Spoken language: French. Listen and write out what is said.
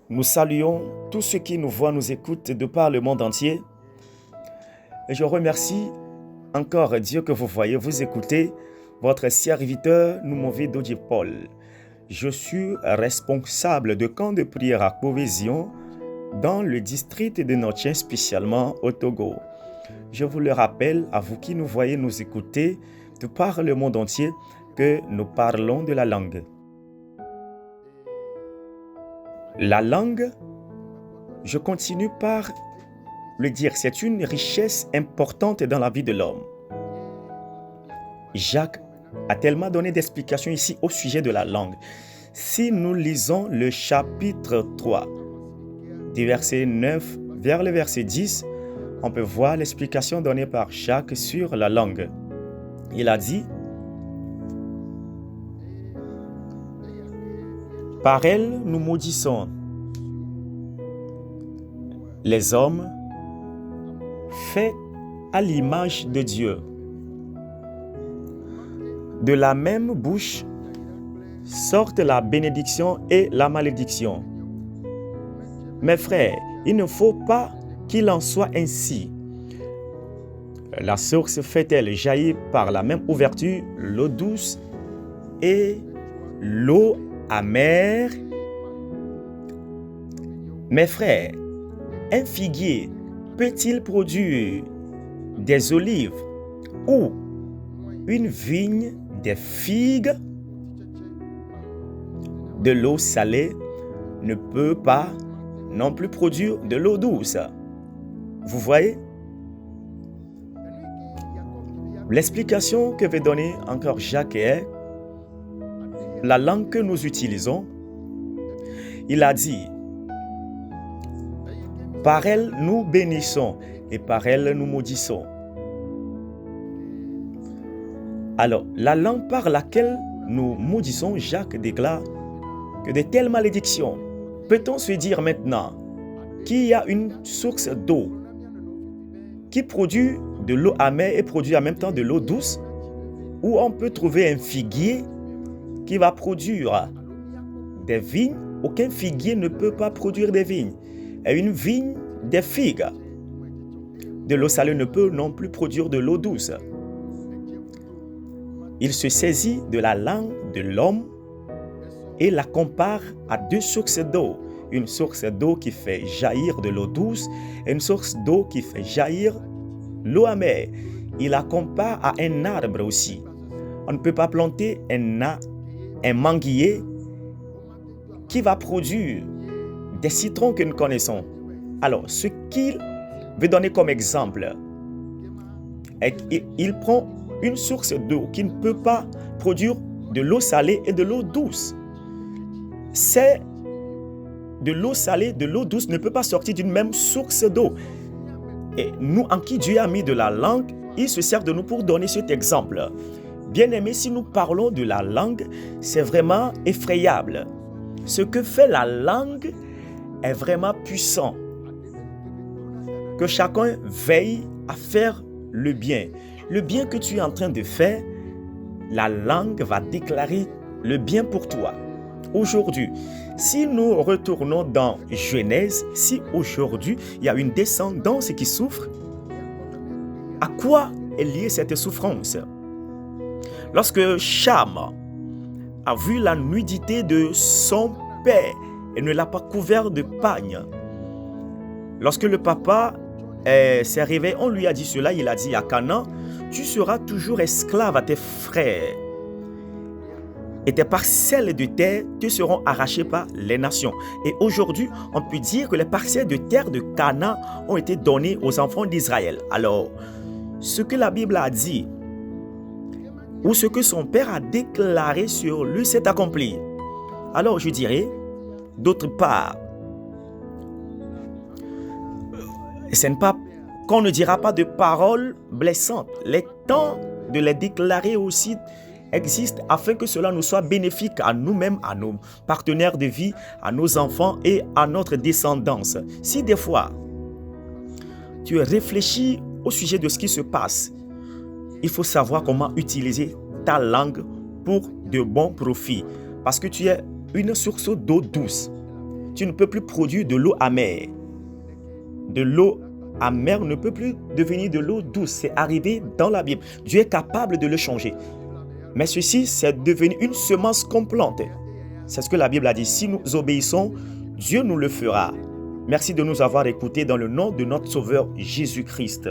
Nous saluons tous ceux qui nous voient, nous écoutent de par le monde entier. Et je remercie encore Dieu que vous voyez, vous écoutez, votre serviteur Noumovi Dodji Paul. Je suis responsable de camp de prière à Cohésion dans le district de Notien, spécialement au Togo. Je vous le rappelle, à vous qui nous voyez, nous écoutez, de par le monde entier, que nous parlons de la langue. La langue, je continue par le dire, c'est une richesse importante dans la vie de l'homme. Jacques a tellement donné d'explications ici au sujet de la langue. Si nous lisons le chapitre 3, du verset 9 vers le verset 10, on peut voir l'explication donnée par Jacques sur la langue. Il a dit: par elle, nous maudissons les hommes faits à l'image de Dieu. De la même bouche sortent la bénédiction et la malédiction. Mes frères, il ne faut pas qu'il en soit ainsi. La source fait-elle jaillir par la même ouverture l'eau douce et l'eau amère? Mes frères, un figuier peut-il produire des olives ou une vigne des figues? De l'eau salée ne peut pas non plus produire de l'eau douce. Vous voyez? L'explication que veut donner encore Jacques est la langue que nous utilisons. Il a dit: par elle nous bénissons et par elle nous maudissons. Alors, la langue par laquelle nous maudissons, Jacques déclare que de telles malédictions, peut-on se dire maintenant qu'il y a une source d'eau qui produit de l'eau amère et produit en même temps de l'eau douce, ou on peut trouver un figuier qui va produire des vignes? Aucun figuier ne peut pas produire des vignes. Et une vigne des figues. De l'eau salée ne peut non plus produire de l'eau douce. Il se saisit de la langue de l'homme et la compare à deux sources d'eau. Une source d'eau qui fait jaillir de l'eau douce et une source d'eau qui fait jaillir l'eau amère. Il la compare à un arbre aussi. On ne peut pas planter un manguier qui va produire des citrons que nous connaissons. Alors, ce qu'il veut donner comme exemple, il prend une source d'eau qui ne peut pas produire de l'eau salée et de l'eau douce. C'est de l'eau salée, de l'eau douce ne peut pas sortir d'une même source d'eau. Et nous, en qui Dieu a mis de la langue, il se sert de nous pour donner cet exemple. Bien-aimés, si nous parlons de la langue, c'est vraiment effrayable. Ce que fait la langue est vraiment puissant. Que chacun veille à faire le bien. Le bien que tu es en train de faire, la langue va déclarer le bien pour toi. Aujourd'hui, si nous retournons dans Genèse, si aujourd'hui il y a une descendance qui souffre, à quoi est liée cette souffrance? Lorsque Cham a vu la nudité de son père et ne l'a pas couvert de pagne, lorsque le papa s'est réveillé, on lui a dit cela, il a dit à Canaan: tu seras toujours esclave à tes frères et tes parcelles de terre te seront arrachées par les nations. Et aujourd'hui, on peut dire que les parcelles de terre de Canaan ont été données aux enfants d'Israël. Alors, ce que la Bible a dit, ou ce que son père a déclaré sur lui s'est accompli. Alors, je dirais, d'autre part, ce n'est pas qu'on ne dira pas de paroles blessantes. Les temps de les déclarer aussi existent afin que cela nous soit bénéfique à nous-mêmes, à nos partenaires de vie, à nos enfants et à notre descendance. Si des fois, tu réfléchis au sujet de ce qui se passe, il faut savoir comment utiliser ta langue pour de bons profits. Parce que tu es une source d'eau douce. Tu ne peux plus produire de l'eau amère. De l'eau amère ne peut plus devenir de l'eau douce. C'est arrivé dans la Bible. Dieu est capable de le changer. Mais ceci, c'est devenu une semence qu'on plante. C'est ce que la Bible a dit. Si nous obéissons, Dieu nous le fera. Merci de nous avoir écoutés dans le nom de notre Sauveur Jésus-Christ.